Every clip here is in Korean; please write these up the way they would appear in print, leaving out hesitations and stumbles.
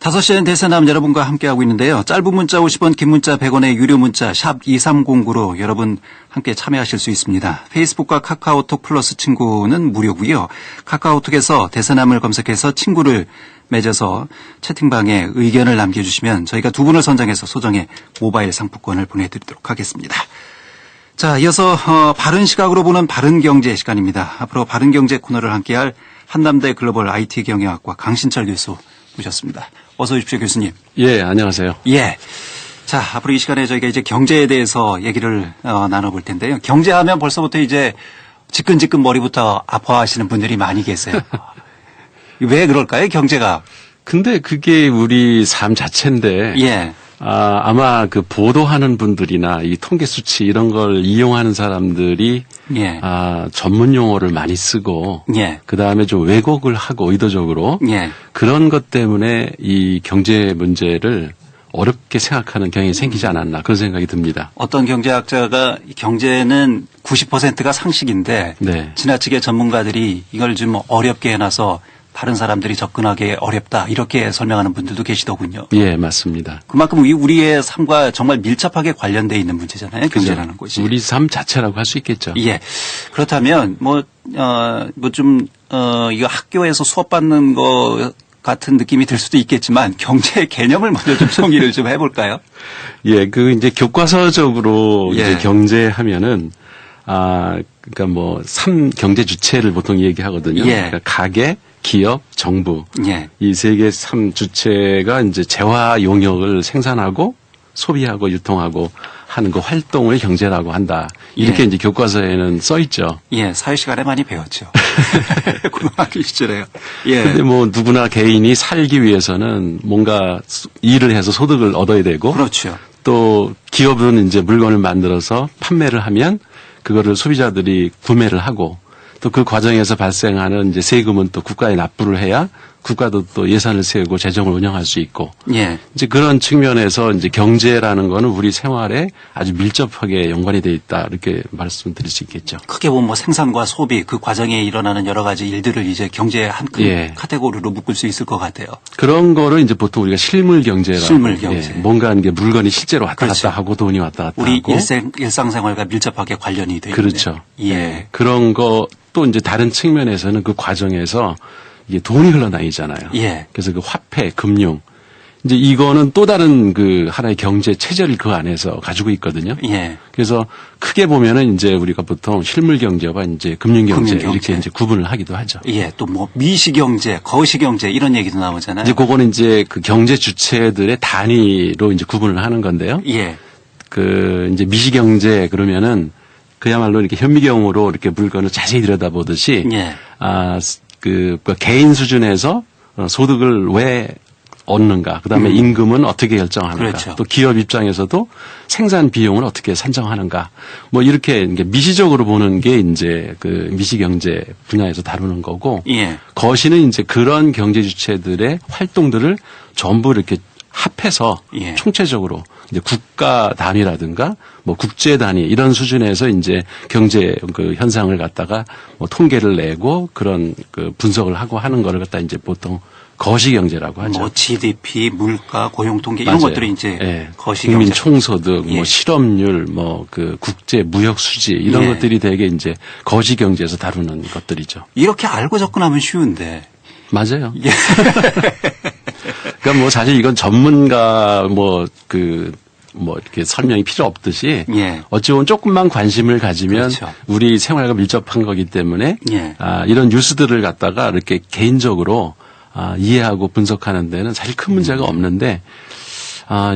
5시엔 대세남 여러분과 함께하고 있는데요. 짧은 문자 50원, 긴 문자 100원의 유료 문자 샵 2309로 여러분 함께 참여하실 수 있습니다. 페이스북과 카카오톡 플러스 친구는 무료고요. 카카오톡에서 대세남을 검색해서 친구를 맺어서 채팅방에 의견을 남겨주시면 저희가 두 분을 선정해서 소정의 모바일 상품권을 보내드리도록 하겠습니다. 자, 이어서 바른 시각으로 보는 바른 경제 시간입니다. 앞으로 바른 경제 코너를 함께할 한남대 글로벌 IT 경영학과 강신철 교수 모셨습니다. 어서 오십시오, 교수님. 예, 안녕하세요. 예. 자, 앞으로 이 시간에 저희가 이제 경제에 대해서 얘기를 나눠볼 텐데요. 경제하면 벌써부터 이제 지끈지끈 머리부터 아파하시는 분들이 많이 계세요. 왜 그럴까요, 경제가? 근데 그게 우리 삶 자체인데. 예. 아마 그 보도하는 분들이나 이 통계 수치 이런 걸 이용하는 사람들이 예. 전문 용어를 많이 쓰고 예. 그다음에 좀 왜곡을 하고 의도적으로 예. 그런 것 때문에 이 경제 문제를 어렵게 생각하는 경향이 생기지 않았나 그런 생각이 듭니다. 어떤 경제학자가 경제는 90%가 상식인데 네. 지나치게 전문가들이 이걸 좀 어렵게 해놔서 다른 사람들이 접근하기 어렵다 이렇게 설명하는 분들도 계시더군요. 예, 맞습니다. 그만큼 우리의 삶과 정말 밀접하게 관련되어 있는 문제잖아요. 경제라는 것이. 우리 삶 자체라고 할 수 있겠죠. 예. 그렇다면 이거 학교에서 수업받는 거 같은 느낌이 들 수도 있겠지만 경제의 개념을 먼저 좀 정의를 좀 해볼까요? 예, 이제 교과서적으로 예. 이제 경제하면은 그러니까 3경제 주체를 보통 얘기하거든요. 예. 그러니까 가계, 기업, 정부. 예. 이 세 개 3주체가 이제 재화 용역을 생산하고 소비하고 유통하고 하는 그 활동을 경제라고 한다. 이렇게 예. 이제 교과서에는 써 있죠. 예, 사회 시간에 많이 배웠죠. 고등학교 시절에요. 예. 근데 누구나 개인이 살기 위해서는 뭔가 일을 해서 소득을 얻어야 되고 그렇죠. 또 기업은 이제 물건을 만들어서 판매를 하면 그거를 소비자들이 구매를 하고 또 그 과정에서 발생하는 이제 세금은 또 국가에 납부를 해야 국가도 또 예산을 세우고 재정을 운영할 수 있고. 예. 이제 그런 측면에서 이제 경제라는 거는 우리 생활에 아주 밀접하게 연관이 돼 있다. 이렇게 말씀드릴 수 있겠죠. 크게 보면 생산과 소비 그 과정에 일어나는 여러 가지 일들을 이제 경제의 한 큰 카테고리로 묶을 수 있을 것 같아요. 그런 거를 이제 보통 우리가 실물 경제라고. 실물 경제. 뭔가 이게 물건이 실제로 왔다 그렇죠. 갔다 하고 돈이 왔다 갔다 우리 하고. 일상생활과 밀접하게 관련이 되어 있는. 그렇죠. 예. 네. 그런 거 또 이제 다른 측면에서는 그 과정에서 이게 돈이 흘러다니잖아요. 예. 그래서 그 화폐, 금융. 이제 이거는 또 다른 그 하나의 경제 체제를 그 안에서 가지고 있거든요. 예. 그래서 크게 보면은 이제 우리가 보통 실물 경제와 이제 금융 경제 이렇게 이제 구분을 하기도 하죠. 예. 또 미시 경제, 거시 경제 이런 얘기도 나오잖아요. 이제 그거는 이제 그 경제 주체들의 단위로 이제 구분을 하는 건데요. 예. 이제 미시 경제 그러면은 그야말로 이렇게 현미경으로 이렇게 물건을 자세히 들여다보듯이 예. 개인 수준에서 소득을 왜 얻는가, 그다음에 임금은 어떻게 결정하는가, 그렇죠. 또 기업 입장에서도 생산 비용을 어떻게 산정하는가, 이렇게 미시적으로 보는 게 이제 그 미시 경제 분야에서 다루는 거고, 예. 거시는 이제 그런 경제 주체들의 활동들을 전부 이렇게 합해서 예. 총체적으로 이제 국가 단위라든가 국제 단위 이런 수준에서 이제 경제 그 현상을 갖다가 통계를 내고 그런 그 분석을 하고 하는 거를 갖다 이제 보통 거시 경제라고 하죠. GDP, 물가, 고용 통계 이런 맞아요. 것들이 이제 예. 거시 국민 경제. 총소득, 예. 실업률, 그 국제 무역 수지 이런 예. 것들이 되게 이제 거시 경제에서 다루는 것들이죠. 이렇게 알고 접근하면 쉬운데. 맞아요. 예. 그러니까 사실 이건 전문가 이렇게 설명이 필요 없듯이 예. 어찌 보면 조금만 관심을 가지면 그렇죠. 우리 생활과 밀접한 거기 때문에 예. 이런 뉴스들을 갖다가 이렇게 개인적으로 이해하고 분석하는 데는 사실 큰 문제가 없는데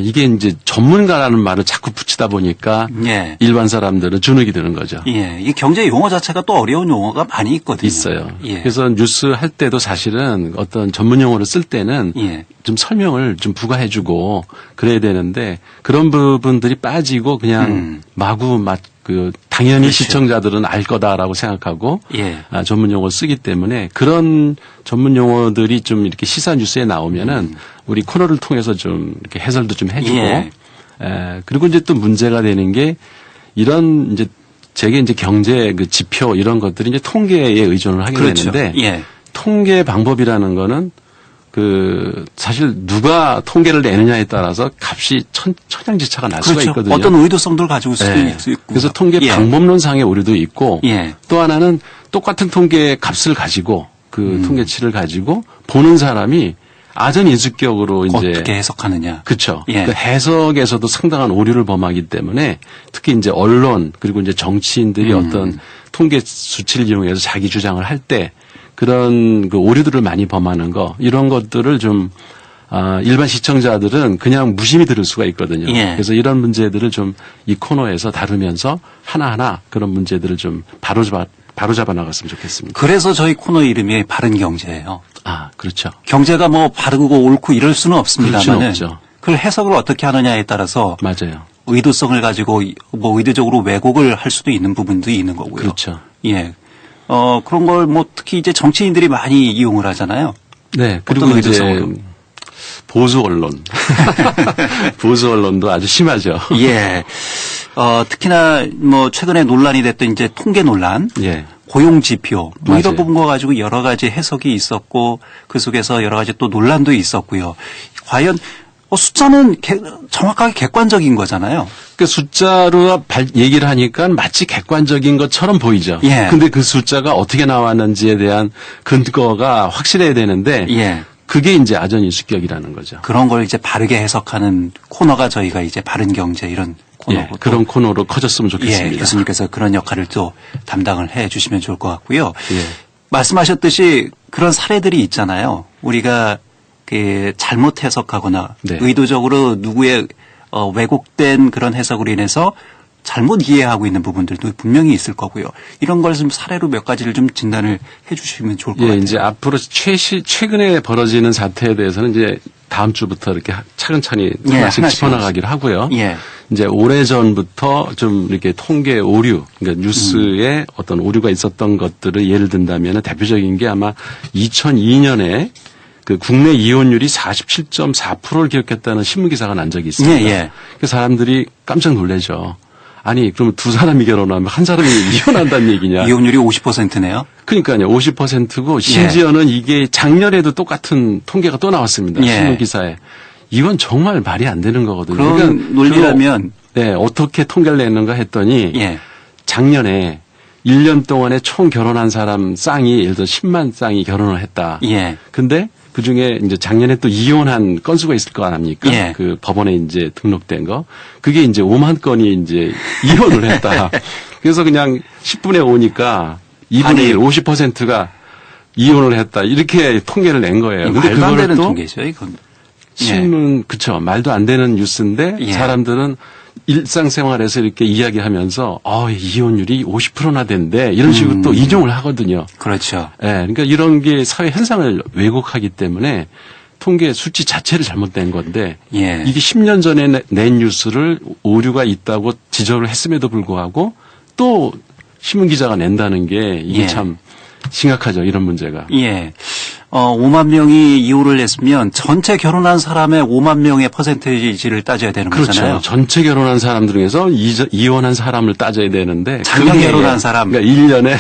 이게 이제 전문가라는 말을 자꾸 붙이다 보니까 예. 일반 사람들은 주눅이 드는 거죠. 예. 이 경제 용어 자체가 또 어려운 용어가 많이 있거든요. 있어요. 예. 그래서 뉴스 할 때도 사실은 어떤 전문 용어를 쓸 때는 예. 좀 설명을 좀 부과해주고 그래야 되는데 그런 부분들이 빠지고 그냥 마구 당연히 그렇죠. 시청자들은 알 거다라고 생각하고 예. 전문 용어를 쓰기 때문에 그런 전문 용어들이 좀 이렇게 시사 뉴스에 나오면은 우리 코너를 통해서 좀 이렇게 해설도 좀 해주고 예. 그리고 이제 또 문제가 되는 게 이런 이제 제게 이제 경제 그 지표 이런 것들이 이제 통계에 의존을 하게 그렇죠. 되는데 예. 통계 방법이라는 거는 사실 누가 통계를 내느냐에 따라서 값이 천양지차가 날 수가 그렇죠. 있거든요. 어떤 의도성들을 가지고 있을 네. 수도 있고. 그래서 통계 예. 방법론상의 오류도 있고 예. 또 하나는 똑같은 통계 값을 가지고 통계치를 가지고 보는 사람이 아전인수격으로 이제 어떻게 해석하느냐. 그렇죠. 예. 그 해석에서도 상당한 오류를 범하기 때문에 특히 이제 언론 그리고 이제 정치인들이 어떤 통계 수치를 이용해서 자기 주장을 할 때 그런 그 오류들을 많이 범하는 거 이런 것들을 좀 일반 시청자들은 그냥 무심히 들을 수가 있거든요. 예. 그래서 이런 문제들을 좀 이 코너에서 다루면서 하나하나 그런 문제들을 좀 바로잡아 나갔으면 좋겠습니다. 그래서 저희 코너 이름이 바른 경제예요. 그렇죠. 경제가 뭐 바르고 옳고 이럴 수는 없습니다만 그럴 수는 없죠. 그걸 해석을 어떻게 하느냐에 따라서 맞아요. 의도성을 가지고 뭐 의도적으로 왜곡을 할 수도 있는 부분도 있는 거고요. 그렇죠. 예. 그런 걸 뭐 특히 이제 정치인들이 많이 이용을 하잖아요. 네. 그리고 어떤 이제 의도성으로? 보수 언론. 보수 언론도 아주 심하죠. 예. 특히나 뭐 최근에 논란이 됐던 이제 통계 논란, 예. 고용 지표 뭐 이런 맞아요. 부분과 가지고 여러 가지 해석이 있었고 그 속에서 여러 가지 또 논란도 있었고요. 과연 숫자는 정확하게 객관적인 거잖아요. 그 숫자로 얘기를 하니까 마치 객관적인 것처럼 보이죠. 예. 근데 그 숫자가 어떻게 나왔는지에 대한 근거가 확실해야 되는데 예. 그게 이제 아전인수격이라는 거죠. 그런 걸 이제 바르게 해석하는 코너가 저희가 이제 바른 경제 이런 코너고 예, 그런 코너로 커졌으면 좋겠습니다. 예, 교수님께서 그런 역할을 또 담당을 해 주시면 좋을 것 같고요. 예. 말씀하셨듯이 그런 사례들이 있잖아요. 우리가 잘못 해석하거나 네. 의도적으로 누구의 왜곡된 그런 해석으로 인해서 잘못 이해하고 있는 부분들도 분명히 있을 거고요. 이런 걸 좀 사례로 몇 가지를 좀 진단을 해 주시면 좋을 것 예, 같아요. 이제 앞으로 최근에 벌어지는 사태에 대해서는 이제 다음 주부터 이렇게 차근차근히 예, 하나씩 하나씩 짚어나가기로 하고요. 예. 이제 오래전부터 좀 이렇게 통계 오류, 그러니까 뉴스에 어떤 오류가 있었던 것들을 예를 든다면 대표적인 게 아마 2002년에 그 국내 이혼율이 47.4%를 기록했다는 신문 기사가 난 적이 있습니다. 예, 예. 그 사람들이 깜짝 놀라죠. 아니, 그러면 두 사람이 결혼하면 한 사람이 이혼한다는 얘기냐. 이혼율이 50%네요. 그러니까요. 50%고 심지어는 이게 작년에도 똑같은 통계가 또 나왔습니다. 예. 신문 기사에. 이건 정말 말이 안 되는 거거든요. 그런 그러니까 논리라면 네, 어떻게 통계를 내는가 했더니 예. 작년에 1년 동안에 총 결혼한 사람 쌍이 예를 들어 10만 쌍이 결혼을 했다. 예. 근데 그 중에 이제 작년에 또 이혼한 건수가 있을 거 아닙니까? 예. 그 법원에 이제 등록된 거. 그게 이제 5만 건이 이제 이혼을 했다. 그래서 그냥 10분의 5니까 2분의 1, 50%가 이혼을 했다. 이렇게 통계를 낸 거예요. 근데 말도 안 그거를 되는 또 통계죠, 이건. 신문, 그쵸. 말도 안 되는 뉴스인데 예. 사람들은 일상생활에서 이렇게 이야기하면서 이혼율이 50%나 된대. 이런 식으로 또 인용을 하거든요. 그렇죠. 예, 그러니까 이런 게 사회 현상을 왜곡하기 때문에 통계 수치 자체를 잘못된 건데 예. 이게 10년 전에 낸 뉴스를 오류가 있다고 지적을 했음에도 불구하고 또 신문 기자가 낸다는 게 이게 예. 참 심각하죠. 이런 문제가. 예. 5만 명이 이혼을 했으면 전체 결혼한 사람의 5만 명의 퍼센테이지를 따져야 되는 그렇죠. 거잖아요. 전체 결혼한 사람 중에서 이혼한 사람을 따져야 되는데 작년 그게 결혼한 사람. 그러니까 1년에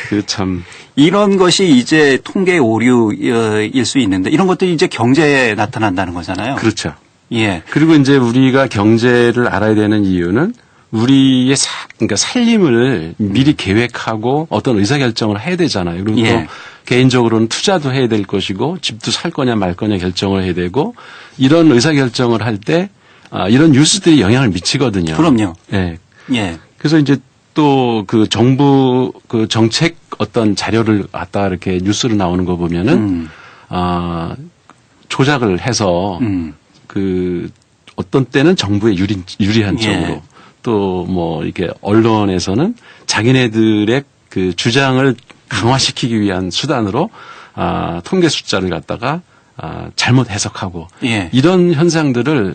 그 참 이런 것이 이제 통계 오류일 수 있는데 이런 것들이 이제 경제에 나타난다는 거잖아요. 그렇죠. 예. 그리고 이제 우리가 경제를 알아야 되는 이유는 우리의 그러니까 살림을 미리 계획하고 어떤 의사결정을 해야 되잖아요. 그리고 예. 또 개인적으로는 투자도 해야 될 것이고 집도 살 거냐 말 거냐 결정을 해야 되고 이런 의사결정을 할 때 이런 뉴스들이 영향을 미치거든요. 그럼요. 예. 예. 그래서 이제 또 그 정부 그 정책 어떤 자료를 갖다 이렇게 뉴스로 나오는 거 보면은 조작을 해서 그 어떤 때는 정부에 유리한 예. 쪽으로 또 뭐 이렇게 언론에서는 자기네들의 그 주장을 강화시키기 위한 수단으로 통계 숫자를 갖다가 잘못 해석하고 예. 이런 현상들을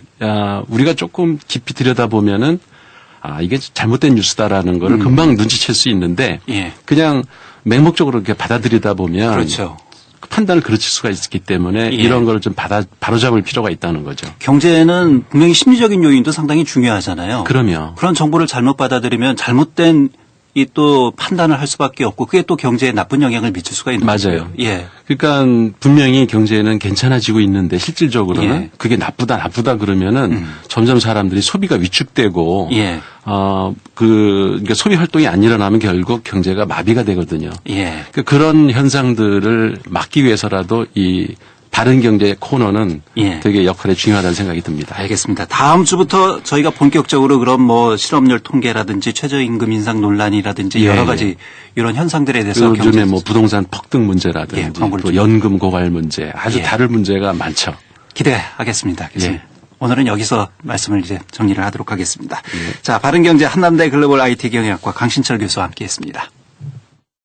우리가 조금 깊이 들여다보면은 이게 잘못된 뉴스다라는 거를 금방 눈치챌 수 있는데 예. 그냥 맹목적으로 이렇게 받아들이다 보면 그렇죠. 그 판단을 그르칠 수가 있기 때문에 예. 이런 걸 좀 바로잡을 필요가 있다는 거죠. 경제는 분명히 심리적인 요인도 상당히 중요하잖아요. 그러면 그런 정보를 잘못 받아들이면 잘못된 이 또 판단을 할 수밖에 없고 그게 또 경제에 나쁜 영향을 미칠 수가 있는 거죠. 맞아요. 예. 그러니까 분명히 경제는 괜찮아지고 있는데 실질적으로는 예. 그게 나쁘다 그러면은 점점 사람들이 소비가 위축되고 예. 그러니까 소비 활동이 안 일어나면 결국 경제가 마비가 되거든요. 예. 그런 현상들을 막기 위해서라도 이 바른 경제 코너는 예. 되게 역할이 중요하다는 생각이 듭니다. 알겠습니다. 다음 주부터 저희가 본격적으로 그럼 뭐 실업률 통계라든지 최저임금 인상 논란이라든지 예, 여러 예. 가지 이런 현상들에 대해서 요즘에 뭐 부동산 폭등 문제라든지 예, 광고를 또 좀- 연금 고갈 문제 아주 예. 다른 문제가 많죠. 기대하겠습니다. 교수님. 예. 오늘은 여기서 말씀을 이제 정리를 하도록 하겠습니다. 자, 바른경제 한남대 글로벌 IT 경영학과 강신철 교수와 함께했습니다.